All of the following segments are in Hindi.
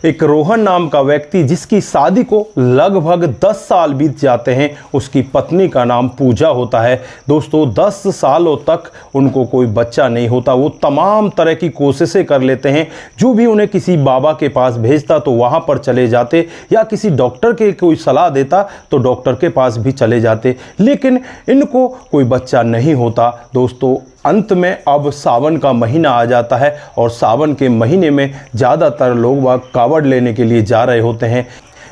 एक रोहन नाम का व्यक्ति जिसकी शादी को लगभग 10 साल बीत जाते हैं, उसकी पत्नी का नाम पूजा होता है। दोस्तों 10 सालों तक उनको कोई बच्चा नहीं होता। वो तमाम तरह की कोशिशें कर लेते हैं, जो भी उन्हें किसी बाबा के पास भेजता तो वहाँ पर चले जाते, या किसी डॉक्टर के कोई सलाह देता तो डॉक्टर के पास भी चले जाते, लेकिन इनको कोई बच्चा नहीं होता। दोस्तों अंत में अब सावन का महीना आ जाता है और सावन के महीने में ज़्यादातर लोग वह कावड़ लेने के लिए जा रहे होते हैं।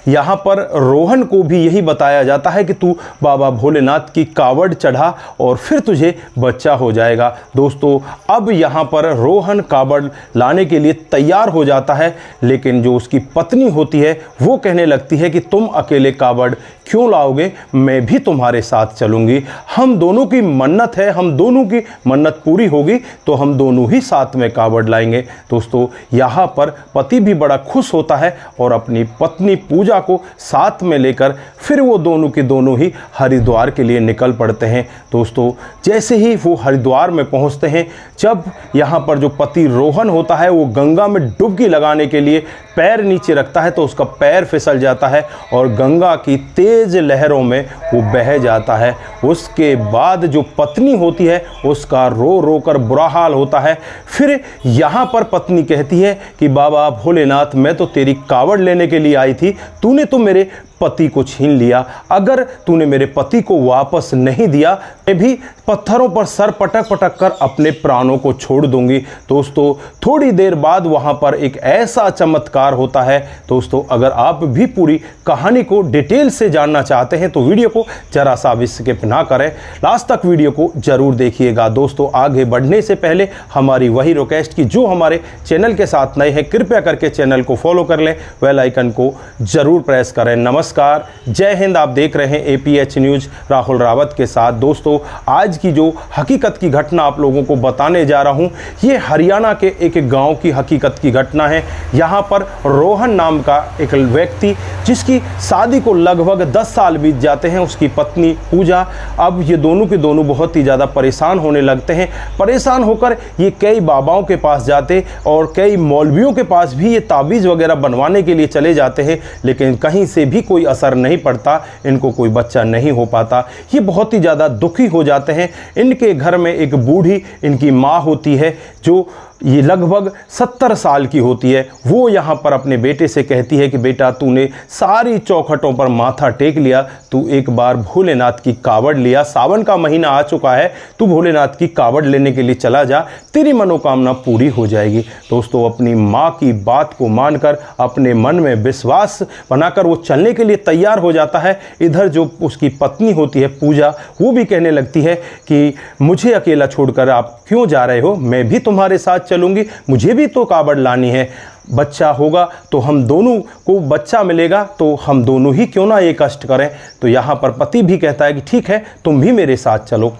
यहाँ पर रोहन को भी यही बताया जाता है कि तू बाबा भोलेनाथ की कावड़ चढ़ा और फिर तुझे बच्चा हो जाएगा। दोस्तों अब यहाँ पर रोहन कावड़ लाने के लिए तैयार हो जाता है, लेकिन जो उसकी पत्नी होती है वो कहने लगती है कि तुम अकेले कावड़ क्यों लाओगे, मैं भी तुम्हारे साथ चलूँगी। हम दोनों की मन्नत है, हम दोनों की मन्नत पूरी होगी तो हम दोनों ही साथ में कावड़ लाएंगे। दोस्तों यहाँ पर पति भी बड़ा खुश होता है और अपनी पत्नी पूजा को साथ में लेकर फिर वो दोनों के दोनों ही हरिद्वार के लिए निकल पड़ते हैं। दोस्तों जैसे ही वो हरिद्वार में पहुंचते हैं, जब यहाँ पर जो पति रोहन होता है वो गंगा में डुबकी लगाने के लिए पैर नीचे रखता है तो उसका पैर फिसल जाता है और गंगा की तेज लहरों में वो बह जाता है। उसके बाद जो पत्नी होती है उसका रो रो कर बुरा हाल होता है। फिर यहाँ पर पत्नी कहती है कि बाबा भोलेनाथ, मैं तो तेरी कावड़ लेने के लिए आई थी, तूने तो मेरे पति को छीन लिया। अगर तूने मेरे पति को वापस नहीं दिया, मैं भी पत्थरों पर सर पटक पटक कर अपने प्राणों को छोड़ दूंगी। दोस्तों थोड़ी देर बाद वहां पर एक ऐसा चमत्कार होता है। दोस्तों अगर आप भी पूरी कहानी को डिटेल से जानना चाहते हैं तो वीडियो को जरा सा भी स्किप ना करें, लास्ट तक वीडियो को जरूर देखिएगा। दोस्तों आगे बढ़ने से पहले हमारी वही रिक्वेस्ट की जो हमारे चैनल के साथ नए हैं, कृपया करके चैनल को फॉलो कर लें, बेल आइकन को जरूर प्रेस करें। नमस्कार, जय हिंद। आप देख रहे हैं APH न्यूज राहुल रावत के साथ। दोस्तों आज की जो हकीकत की घटना आप लोगों को बताने जा रहा हूं, ये हरियाणा के एक गांव की हकीकत की घटना है। यहां पर रोहन नाम का एक व्यक्ति जिसकी शादी को लगभग 10 साल बीत जाते हैं, उसकी पत्नी पूजा, अब ये दोनों के दोनों बहुत ही ज़्यादा परेशान होने लगते हैं। परेशान होकर ये कई बाबाओं के पास जाते और कई मौलवियों के पास भी ये ताबीज़ वगैरह बनवाने के लिए चले जाते हैं, लेकिन कहीं से भी कोई असर नहीं पड़ता, इनको कोई बच्चा नहीं हो पाता। ये बहुत ही ज़्यादा दुखी हो जाते हैं। इनके घर में एक बूढ़ी इनकी माँ होती है जो ये लगभग 70 साल की होती है। वो यहाँ पर अपने बेटे से कहती है कि बेटा तूने सारी चौखटों पर माथा टेक लिया, तू एक बार भोलेनाथ की कावड़ लिया, सावन का महीना आ चुका है, तू भोलेनाथ की कावड़ लेने के लिए चला जा, तेरी मनोकामना पूरी हो जाएगी। दोस्तों अपनी माँ की बात को मानकर, अपने मन में विश्वास बनाकर वो चलने के लिए तैयार हो जाता है। इधर जो उसकी पत्नी होती है पूजा, वो भी कहने लगती है कि मुझे अकेला छोड़कर आप क्यों जा रहे हो, मैं भी तुम्हारे साथ चलूंगी, मुझे भी तो कावड़ लानी है। बच्चा होगा तो हम दोनों को बच्चा मिलेगा, तो हम दोनों ही क्यों ना ये कष्ट करें। तो यहाँ पर पति भी कहता है कि ठीक है, तुम भी मेरे साथ चलो।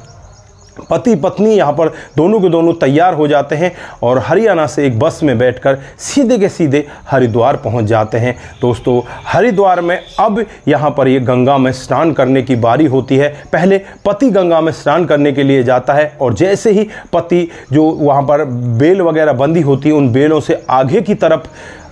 पति पत्नी यहाँ पर दोनों के दोनों तैयार हो जाते हैं और हरियाणा से एक बस में बैठकर सीधे के सीधे हरिद्वार पहुँच जाते हैं। दोस्तों हरिद्वार में अब यहाँ पर ये गंगा में स्नान करने की बारी होती है। पहले पति गंगा में स्नान करने के लिए जाता है और जैसे ही पति जो वहाँ पर बेल वगैरह बंधी होती है, उन बेलों से आगे की तरफ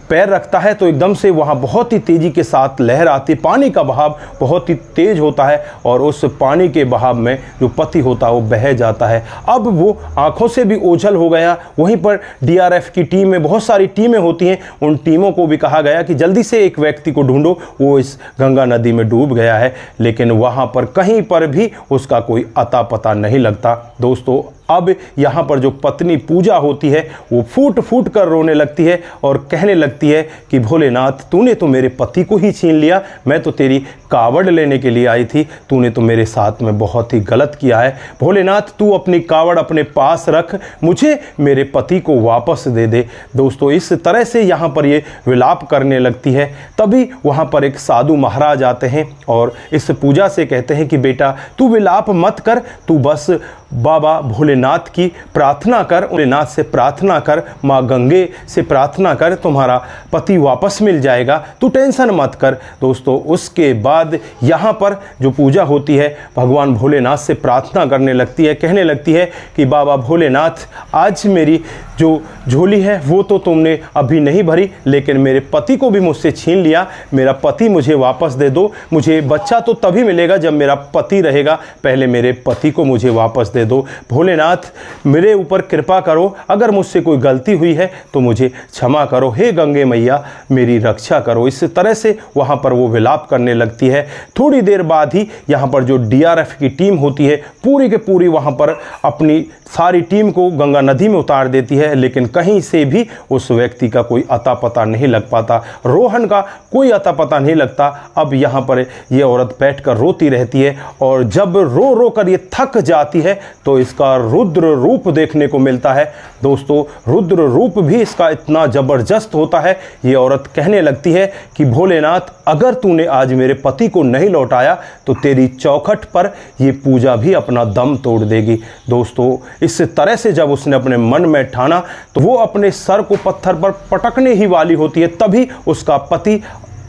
पैर रखता है तो एकदम से वहाँ बहुत ही तेज़ी के साथ लहर आती, पानी का बहाव बहुत ही तेज होता है और उस पानी के बहाव में जो पति होता है वो बह जाता है। अब वो आंखों से भी ओझल हो गया। वहीं पर DRF की टीम में बहुत सारी टीमें होती हैं, उन टीमों को भी कहा गया कि जल्दी से एक व्यक्ति को ढूंढो, वो इस गंगा नदी में डूब गया है, लेकिन वहाँ पर कहीं पर भी उसका कोई अता पता नहीं लगता। दोस्तों अब यहाँ पर जो पत्नी पूजा होती है वो फूट फूट कर रोने लगती है और कहने लगती है कि भोलेनाथ तूने तो मेरे पति को ही छीन लिया, मैं तो तेरी कावड़ लेने के लिए आई थी, तूने तो मेरे साथ में बहुत ही गलत किया है। भोलेनाथ तू अपनी कावड़ अपने पास रख, मुझे मेरे पति को वापस दे दे। दोस्तों इस तरह से यहाँ पर ये विलाप करने लगती है। तभी वहाँ पर एक साधु महाराज आते हैं और इस पूजा से कहते हैं कि बेटा तू विलाप मत कर, तू बस बाबा भोलेनाथ की प्रार्थना कर, भोलेनाथ से प्रार्थना कर, माँ गंगे से प्रार्थना कर, तुम्हारा पति वापस मिल जाएगा, तू टेंशन मत कर। दोस्तों उसके बाद यहाँ पर जो पूजा होती है, भगवान भोलेनाथ से प्रार्थना करने लगती है, कहने लगती है कि बाबा भोलेनाथ, आज मेरी जो झोली है वो तो तुमने अभी नहीं भरी, लेकिन मेरे पति को भी मुझसे छीन लिया, मेरा पति मुझे वापस दे दो। मुझे बच्चा तो तभी मिलेगा जब मेरा पति रहेगा, पहले मेरे पति को मुझे वापस दे दो। भोलेनाथ मेरे ऊपर कृपा करो, अगर मुझसे कोई गलती हुई है तो मुझे क्षमा करो, हे गंगे मैया मेरी रक्षा करो। इस तरह से वहाँ पर वो विलाप करने लगती है। थोड़ी देर बाद ही यहाँ पर जो DRF की टीम होती है पूरी के पूरी वहाँ पर अपनी सारी टीम को गंगा नदी में उतार देती है, लेकिन कहीं से भी उस व्यक्ति का कोई अता पता नहीं लग पाता, रोहन का कोई अता पता नहीं लगता। अब यहाँ पर ये औरत बैठकर रोती रहती है और जब रो रो कर ये थक जाती है तो इसका रुद्र रूप देखने को मिलता है। दोस्तों रुद्र रूप भी इसका इतना ज़बरदस्त होता है, ये औरत कहने लगती है कि भोलेनाथ, अगर तूने आज मेरे पति को नहीं लौटाया तो तेरी चौखट पर ये पूजा भी अपना दम तोड़ देगी। दोस्तों इस तरह से जब उसने अपने मन में ठाना तो वो अपने सर को पत्थर पर पटकने ही वाली होती है, तभी उसका पति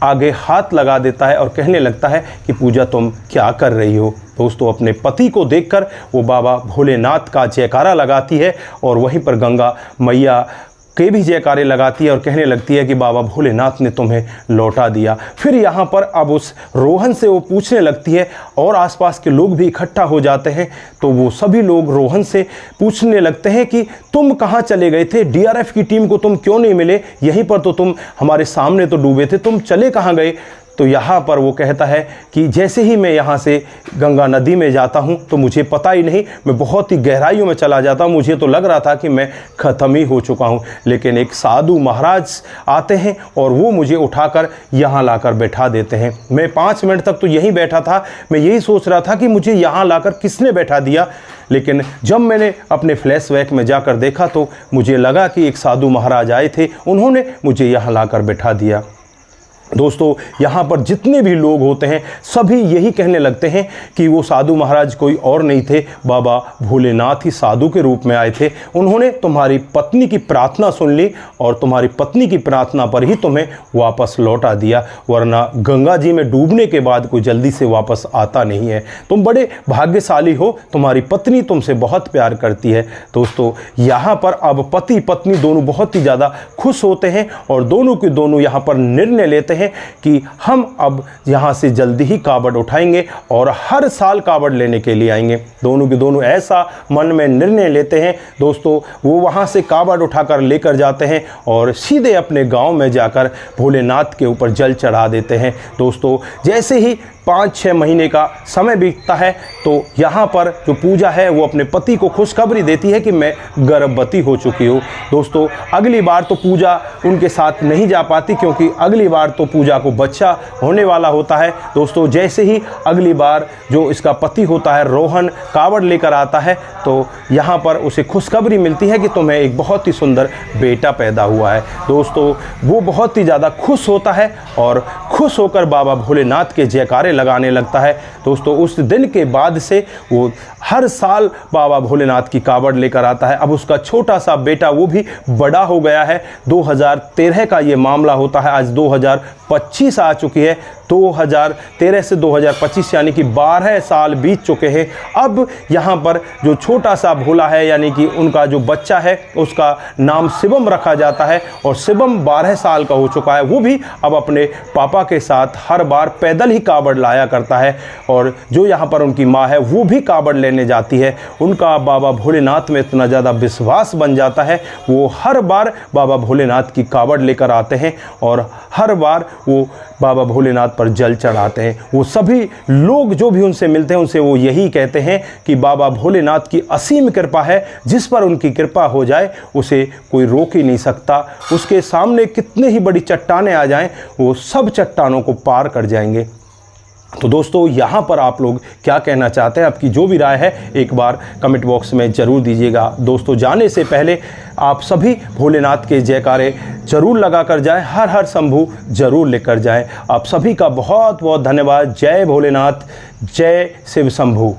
आगे हाथ लगा देता है और कहने लगता है कि पूजा तुम क्या कर रही हो। दोस्तों अपने पति को देखकर वो बाबा भोलेनाथ का जयकारा लगाती है और वहीं पर गंगा मैया के भी जयकारे लगाती है और कहने लगती है कि बाबा भोलेनाथ ने तुम्हें लौटा दिया। फिर यहाँ पर अब उस रोहन से वो पूछने लगती है और आसपास के लोग भी इकट्ठा हो जाते हैं, तो वो सभी लोग रोहन से पूछने लगते हैं कि तुम कहाँ चले गए थे, DRF की टीम को तुम क्यों नहीं मिले, यहीं पर तो तुम हमारे सामने तो डूबे थे, तुम चले कहाँ गए। तो यहाँ पर वो कहता है कि जैसे ही मैं यहाँ से गंगा नदी में जाता हूँ तो मुझे पता ही नहीं, मैं बहुत ही गहराइयों में चला जाता हूँ, मुझे तो लग रहा था कि मैं ख़त्म ही हो चुका हूँ, लेकिन एक साधु महाराज आते हैं और वो मुझे उठाकर यहाँ लाकर बैठा देते हैं। मैं 5 मिनट तक तो यहीं बैठा था, मैं यही सोच रहा था कि मुझे यहाँ लाकर किसने बैठा दिया, लेकिन जब मैंने अपने फ्लैशबैक में जाकर देखा तो मुझे लगा कि एक साधु महाराज आए थे, उन्होंने मुझे यहाँ लाकर बैठा दिया। दोस्तों यहाँ पर जितने भी लोग होते हैं सभी यही कहने लगते हैं कि वो साधु महाराज कोई और नहीं थे, बाबा भोलेनाथ ही साधु के रूप में आए थे। उन्होंने तुम्हारी पत्नी की प्रार्थना सुन ली और तुम्हारी पत्नी की प्रार्थना पर ही तुम्हें वापस लौटा दिया, वरना गंगा जी में डूबने के बाद कोई जल्दी से वापस आता नहीं है। तुम बड़े भाग्यशाली हो, तुम्हारी पत्नी तुमसे बहुत प्यार करती है। दोस्तों यहाँ पर अब पति पत्नी दोनों बहुत ही ज़्यादा खुश होते हैं और दोनों के दोनों यहाँ पर निर्णय लेते हैं कि हम अब यहाँ से जल्दी ही कावड़ उठाएंगे और हर साल कावड़ लेने के लिए आएंगे। दोनों के दोनों ऐसा मन में निर्णय लेते हैं। दोस्तों वो वहाँ से कावड़ उठाकर लेकर जाते हैं और सीधे अपने गांव में जाकर भोलेनाथ के ऊपर जल चढ़ा देते हैं। दोस्तों जैसे ही 5-6 महीने का समय बीतता है तो यहाँ पर जो पूजा है वो अपने पति को खुशखबरी देती है कि मैं गर्भवती हो चुकी हूँ। दोस्तों अगली बार तो पूजा उनके साथ नहीं जा पाती, क्योंकि अगली बार तो पूजा को बच्चा होने वाला होता है। दोस्तों जैसे ही अगली बार जो इसका पति होता है रोहन कावड़ लेकर आता है तो यहाँ पर उसे खुशखबरी मिलती है कि तुम्हें एक बहुत ही सुंदर बेटा पैदा हुआ है। दोस्तों वो बहुत ही ज़्यादा खुश होता है और खुश होकर बाबा भोलेनाथ के जयकारे लगाने लगता है। दोस्तों उस दिन के बाद से वो हर साल बाबा भोलेनाथ की कावड़ लेकर आता है। अब उसका छोटा सा बेटा वो भी बड़ा हो गया है। 2013 का ये मामला होता है, आज 2025 आ चुकी है। 2013 से 2025 यानी कि 12 साल बीत चुके हैं। अब यहाँ पर जो छोटा सा भोला है यानी कि उनका जो बच्चा है उसका नाम शिवम रखा जाता है और शिवम 12 साल का हो चुका है। वो भी अब अपने पापा के साथ हर बार पैदल ही कावड़ लाया करता है और जो यहाँ पर उनकी माँ है वो भी कावड़ लेने जाती है। उनका बाबा भोलेनाथ में इतना ज़्यादा विश्वास बन जाता है, वो हर बार बाबा भोलेनाथ की कावड़ लेकर आते हैं और हर बार वो बाबा भोलेनाथ पर जल चढ़ाते हैं। वो सभी लोग जो भी उनसे मिलते हैं उनसे वो यही कहते हैं कि बाबा भोलेनाथ की असीम कृपा है, जिस पर उनकी कृपा हो जाए उसे कोई रोक ही नहीं सकता। उसके सामने कितने ही बड़ी चट्टानें आ जाएं वो सब चट्टानों को पार कर जाएंगे। तो दोस्तों यहाँ पर आप लोग क्या कहना चाहते हैं, आपकी जो भी राय है एक बार कमेंट बॉक्स में ज़रूर दीजिएगा। दोस्तों जाने से पहले आप सभी भोलेनाथ के जयकारे ज़रूर लगा कर जाएँ, हर हर शंभू ज़रूर लेकर जाएँ। आप सभी का बहुत बहुत धन्यवाद। जय भोलेनाथ, जय शिव शंभू।